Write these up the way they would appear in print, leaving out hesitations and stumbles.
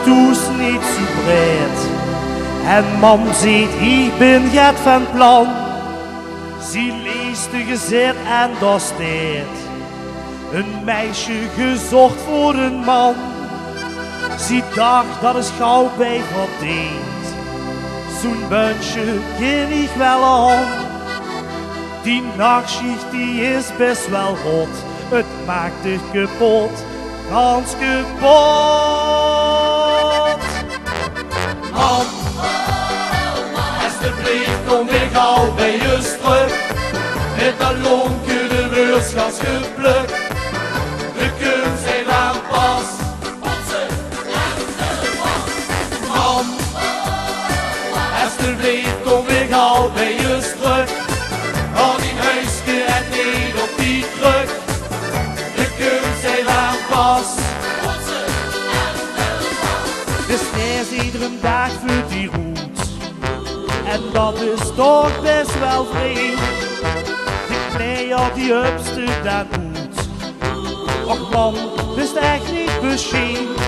toes niet zo breed. En mam ziet, ik ben het van plan. Zie leest de gezet en dat steed. Een meisje gezocht voor een man. Zie dacht dat is gauw bij verdiend. Zo'n buntje ken ik wel aan. Die nachtschicht die is best wel rot. Het maakt dich kapot, gans kapot. Man, alsjeblieft kom ik gauw bij je terug. Met een lonke de weurschans geplukt. De kunt zijn lang pas. Man, alsjeblieft kom ik gauw bij je terug. Al die huisje en niet op die kruk. De kunt zijn lang pas. Dus er is iedere dag voor die roet. En dat is toch best wel vreemd. De kleier die upstuk dan moet. Och man, wist echt niet beschiemd.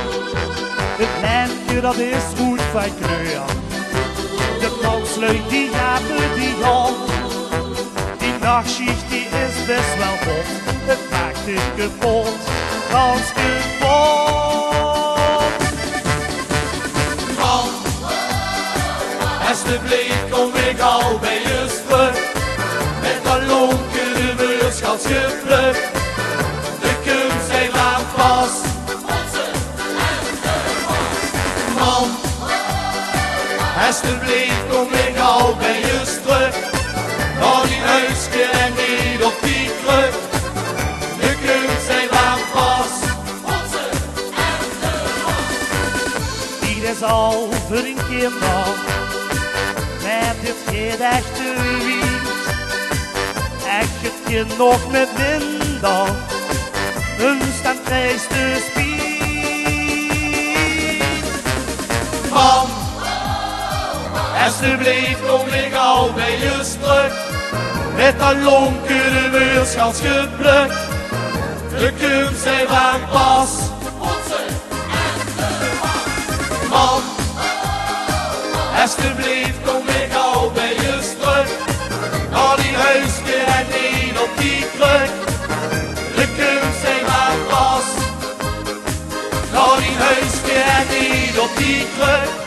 Het lijfje dat is goed van kleur. De mansleut die gaven die hand. Die nachtschicht die is best wel hot. Het maakt het kapot, gans kapot. Man, alsjeblieft kom ik al bij je terug. Met een lonke de weurschans geplukt. De kunt zijn lang pas. Man, alsjeblieft kom ik al bij je terug. Al die huisje en niet op die kruk. De kunt zijn lang pas. Die is al voor een keer nog. Maar dit geen echte wiet. Echt het kind nog met minder. Een standprijs te spiet. Man, alsjeblieft kom ik al bij je terug. Met een lonke de weurschans geplukt. De kunt zijn lang pas. Man, alsjeblieft kom ik al bij je terug. Al die huisje en niet op die kruk. De kunt zijn lang pas. Al die huisje en niet op die kruk.